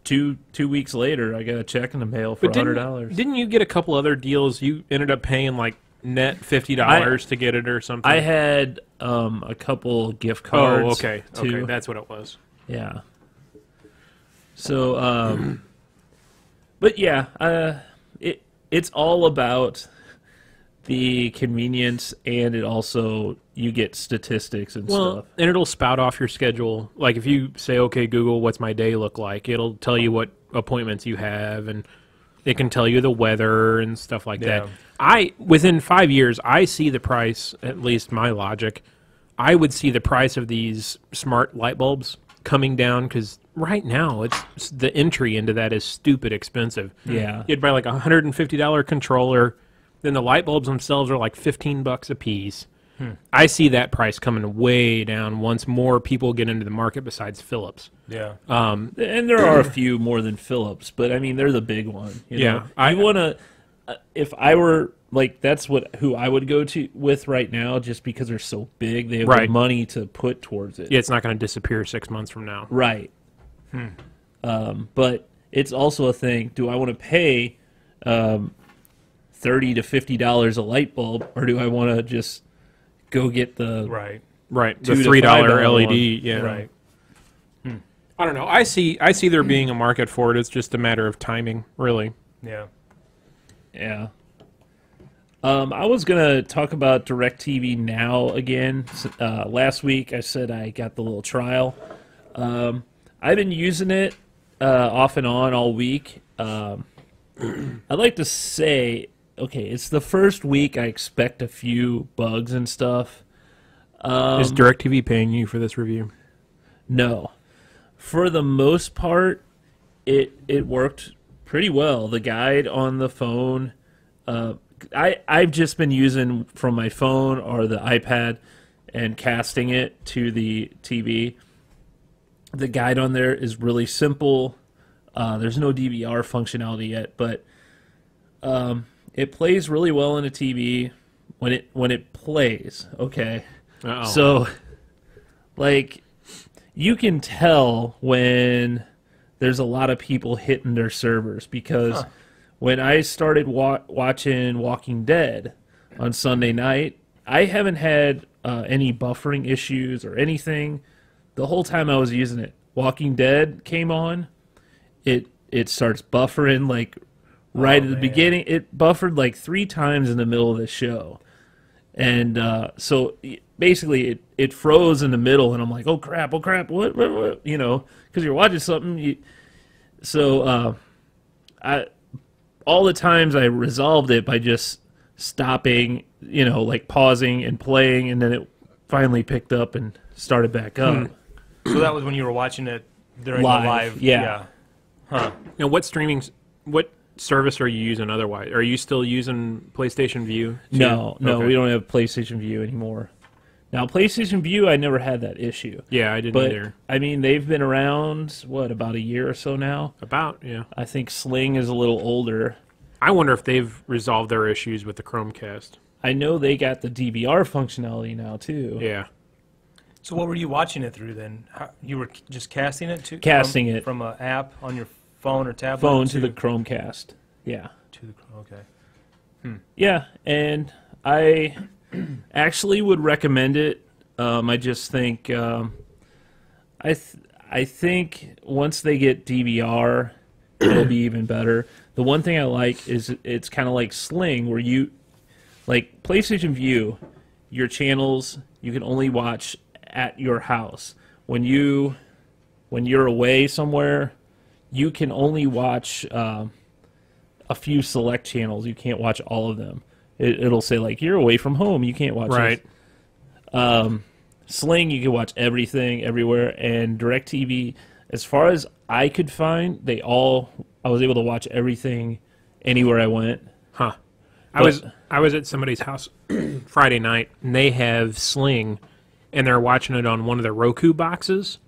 two weeks later, I got a check in the mail for $100. Didn't you get a couple other deals? You ended up paying like net $50 to get it or something. I had a couple gift cards. Oh, okay. Too. Okay, that's what it was. Yeah. So, but yeah, it's all about the convenience, and it also you get statistics and stuff. And it'll spout off your schedule. Like if you say, "Okay, Google, what's my day look like?" It'll tell you what appointments you have, and it can tell you the weather and stuff like that. Within 5 years, I see the price. At least my logic, I would see the price of these smart light bulbs coming down because right now it's the entry into that is stupid expensive. Yeah. You'd buy like a $150 controller, then the light bulbs themselves are like $15 a piece. I see that price coming way down once more people get into the market besides Philips. Yeah. And there are a few more than Philips, but I mean they're the big one. You know? I want to. If I were like, that's who I would go to with right now, just because they're so big, they have the money to put towards it. Yeah, it's not going to disappear 6 months from now. Right. But it's also a thing. Do I want to pay $30 to $50 a light bulb, or do I want to just go get the Right. The $2 to $3 $5 LED? one? Yeah. Right. I don't know. I see there being a market for it. It's just a matter of timing, really. Yeah. Yeah. I was going to talk about DirecTV Now again. Last week I said I got the little trial. I've been using it off and on all week. I'd like to say, okay, it's the first week I expect a few bugs and stuff. Is DirecTV paying you for this review? No. For the most part, it worked pretty well. The guide on the phone, I've just been using from my phone or the iPad and casting it to the TV. The guide on there is really simple. There's no DVR functionality yet, but it plays really well on a TV when it plays. Okay, so like you can tell when there's a lot of people hitting their servers because when I started watching Walking Dead on Sunday night, I haven't had any buffering issues or anything the whole time I was using it. Walking Dead came on, it starts buffering like right at the beginning. It buffered like 3 times in the middle of the show, and so basically it froze in the middle, and I'm like, oh crap, what? You know, because you're watching something. All the times I resolved it by just stopping, you know, like pausing and playing, and then it finally picked up and started back up. So that was when you were watching it during Live, the live. yeah. Huh. Now, what streaming service are you using otherwise? Are you still using PlayStation View? too? No, Okay. we don't have PlayStation View anymore. Now, PlayStation View, I never had that issue. Yeah, I didn't But, either. I mean, they've been around, about a year or so now? About, yeah. I think Sling is a little older. I wonder if they've resolved their issues with the Chromecast. I know they got the DVR functionality now, too. Yeah. So what were you watching it through then? You were just casting it to Casting it. from an app on your phone or tablet Phone to the Chromecast. Yeah. okay. Yeah, and I actually would recommend it. I just think I think once they get DVR, it'll be even better. The one thing I like is it's kind of like Sling, where you like PlayStation View, your channels you can only watch at your house. When you're away somewhere, you can only watch a few select channels. You can't watch all of them. It'll say like you're away from home, you can't watch Right. this. Sling, you can watch everything everywhere, and DirecTV, as far as I could find, I was able to watch everything anywhere I went. Huh. But- I was at somebody's house Friday night, and they have Sling, and they're watching it on one of the Roku boxes.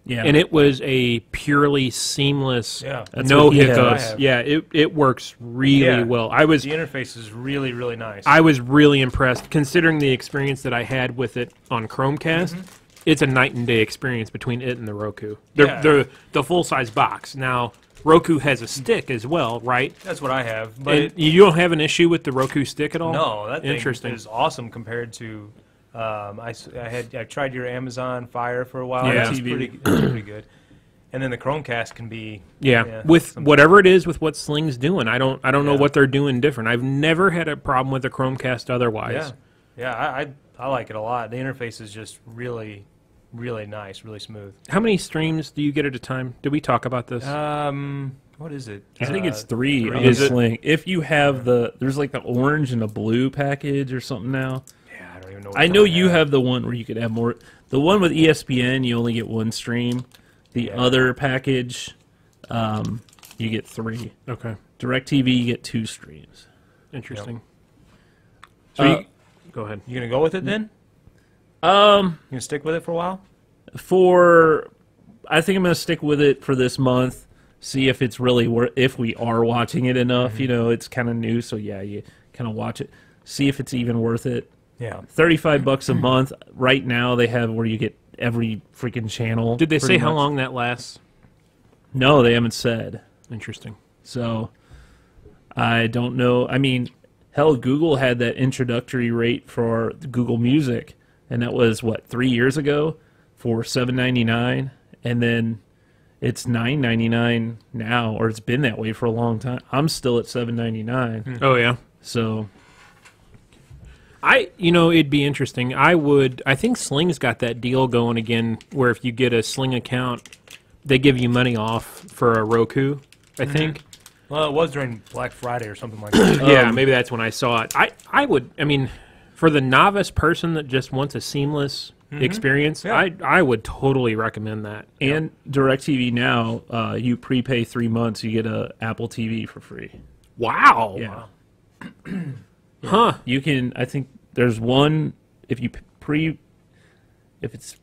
Yeah, And it was a purely seamless, Yeah. That's no what he has. hiccups. I have. Yeah, it works really Yeah. well. The interface is really, really nice. I was really impressed, considering the experience that I had with it on Chromecast. It's a night and day experience between it and the Roku. Yeah. They're the full size box. Now Roku has a stick as well, right? That's what I have. But And you don't have an issue with the Roku stick at all? no, that thing Interesting. is awesome compared to. I tried your Amazon Fire for a while. Yeah. That's pretty good. And then the Chromecast can be with something. whatever it is with what Sling's doing. I don't know Yeah. what they're doing different. I've never had a problem with the Chromecast otherwise. I like it a lot. The interface is just really, really nice, really smooth. How many streams do you get at a time? Did we talk about this? What is it? I think it's three on Is it? Sling. If you have there's like the orange and the blue package or something now. Yeah, I don't even know. I know you have the one where you could have more. The one with ESPN, you only get one stream. The other package, you get three. Okay. DirecTV, you get two streams. Interesting. So Go ahead. You gonna go with it then? You gonna stick with it for a while? I think I'm going to stick with it for this month. See if it's really if we are watching it enough. You know, it's kind of new, so yeah, you kind of watch it. See if it's even worth it. Yeah. $35 a month. Right now, they have where you get every freaking channel. Did they say pretty how much. long that lasts? No, they haven't said. Interesting. So I don't know. I mean, hell, Google had that introductory rate for Google Music, and that was what 3 years ago for $7.99, and then it's $9.99 now, or it's been that way for a long time. I'm still at $7.99. Oh yeah. So it'd be interesting. I think Sling's got that deal going again where if you get a Sling account, they give you money off for a Roku, I think. Well, it was during Black Friday or something like that. Yeah, maybe that's when I saw it. I mean, for the novice person that just wants a seamless experience, Yeah. I would totally recommend that. and DirecTV Now, you prepay 3 months, you get a Apple TV for free. Wow. Yeah. Huh. You can. I think there's one. If you if it's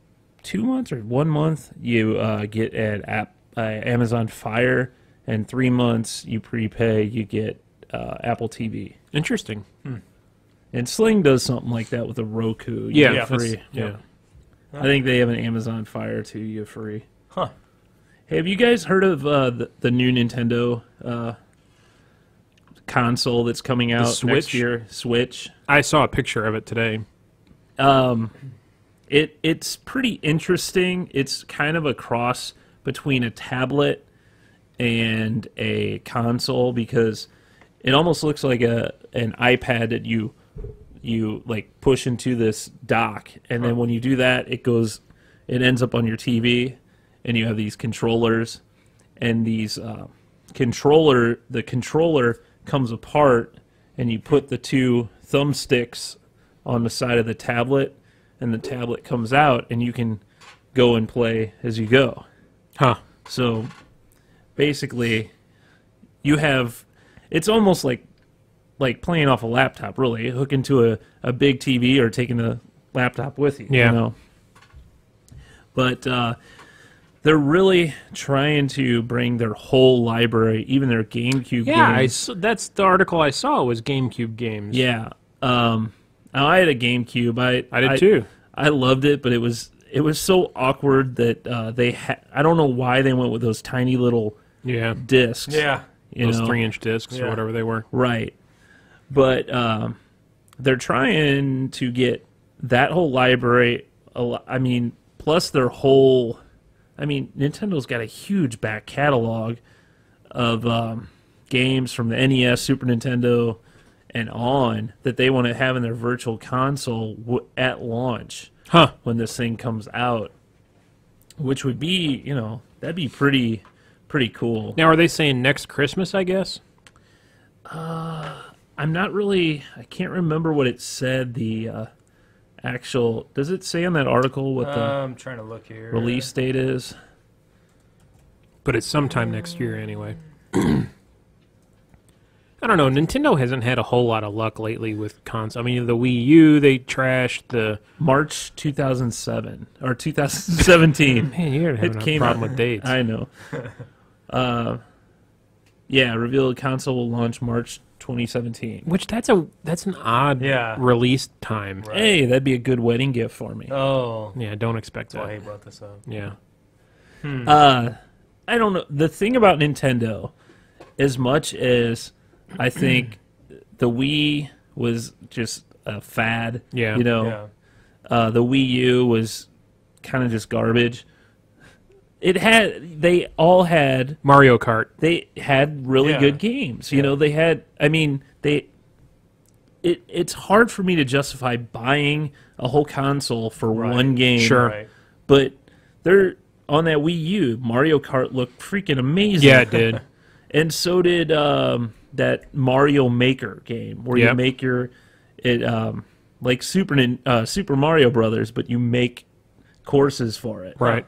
2 months or 1 month, you get an Amazon Fire, and 3 months you prepay, you get Apple TV. Interesting. And Sling does something like that with a Roku. Yeah. You Yeah, get free. that's- yeah. I think they have an Amazon Fire too. You get free. Huh. Hey, have you guys heard of the new Nintendo console that's coming out Switch? next year? Switch. I saw a picture of it today. It's pretty interesting. It's kind of a cross between a tablet and a console because it almost looks like an iPad that you like push into this dock, and then when you do that, it ends up on your TV, and you have these controllers, and these the controller comes apart, and you put the two thumbsticks on the side of the tablet, and the tablet comes out, and you can go and play as you go. Huh. So basically, you have it's almost like playing off a laptop, really, hooking to a big TV or taking the laptop with you. Yeah. You know? But they're really trying to bring their whole library, even their GameCube games. That's the article I saw was GameCube games. Yeah. I had a GameCube. I did too. I loved it, but it was so awkward that I don't know why they went with those tiny little discs. Yeah. Those 3-inch discs or whatever they were. Right. But they're trying to get that whole library, plus their whole... Nintendo's got a huge back catalog of games from the NES, Super Nintendo, and on that they want to have in their virtual console at launch when this thing comes out, which would be, that'd be pretty cool. Now, are they saying next Christmas, I guess? I'm not really... I can't remember what it said, the actual... Does it say on that article what the I'm trying to look here. release date is? But it's sometime next year anyway. I don't know. Nintendo hasn't had a whole lot of luck lately with consoles. The Wii U, they trashed the... March 2007, or 2017. Man, you're having a problem with dates. I know. Revealed console will launch March 2017. Which that's an odd release time. Right. Hey, that'd be a good wedding gift for me. Oh. Yeah, don't expect That's why that. he brought this up. Yeah. I don't know. The thing about Nintendo, as much as I think the Wii was just a fad, the Wii U was kind of just garbage. They all had Mario Kart. They had really good games. They had. It's hard for me to justify buying a whole console for one game. Sure. Right. But they're on that Wii U. Mario Kart looked freaking amazing. Yeah, it did. And so did that Mario Maker game, where you make like Super Mario Brothers, but you make courses for it. Right.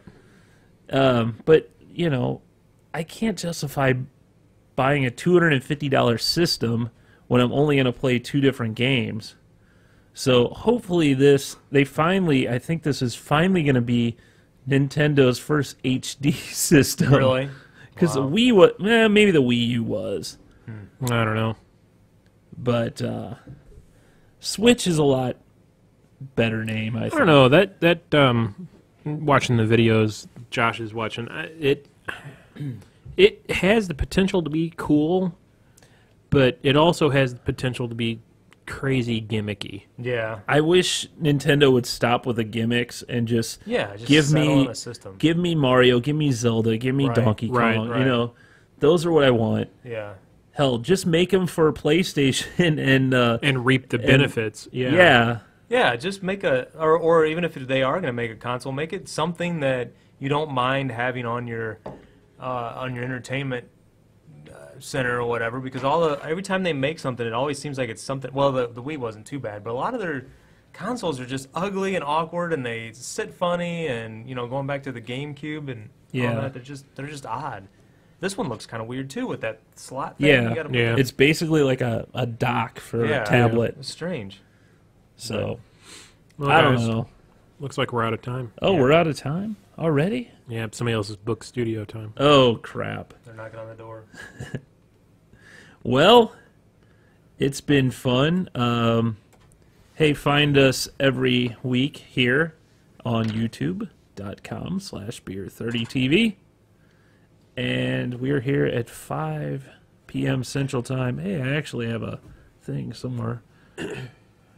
But I can't justify buying a $250 system when I'm only going to play 2 different games. So hopefully I think this is finally going to be Nintendo's first HD system. Really? Because the Wii was, maybe the Wii U was. I don't know. But Switch is a lot better name, I think. I don't know. That watching the videos Josh is watching, it has the potential to be cool, but it also has the potential to be crazy gimmicky. Yeah. I wish Nintendo would stop with the gimmicks and just give settle on a system. Give me Mario, give me Zelda, give me Donkey Kong. Right. Those are what I want. Yeah. Hell, just make them for PlayStation And reap the benefits. Yeah. Yeah, just make or even if they are going to make a console, make it something that you don't mind having on your entertainment center or whatever, because every time they make something, it always seems like it's something. Well, the Wii wasn't too bad, but a lot of their consoles are just ugly and awkward, and they sit funny, and going back to the GameCube and all that, they're just odd. This one looks kind of weird too with that slot thing. Yeah, it's basically like a dock for a tablet. It's strange. So Well, I don't guys, know. Looks like we're out of time. Oh, we're out of time already? Yeah, somebody else's book studio time. Oh, crap. They're knocking on the door. Well, it's been fun. Hey, find us every week here on youtube.com/beer30tv. And we're here at 5 p.m. Central Time. Hey, I actually have a thing somewhere.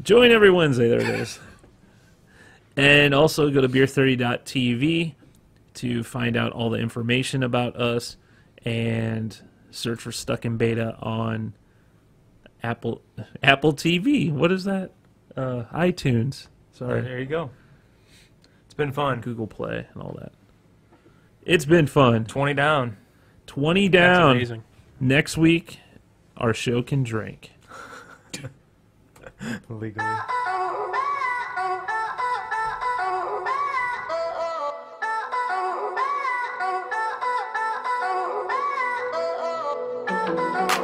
Join every Wednesday. There it is. And also go to beer30.tv to find out all the information about us, and search for Stuck in Beta on Apple TV. What is that? iTunes. Sorry. There you go. It's been fun. Google Play and all that. It's been fun. 20 down. 20 down. That's amazing. Next week, our show can drink. Legally. Oh,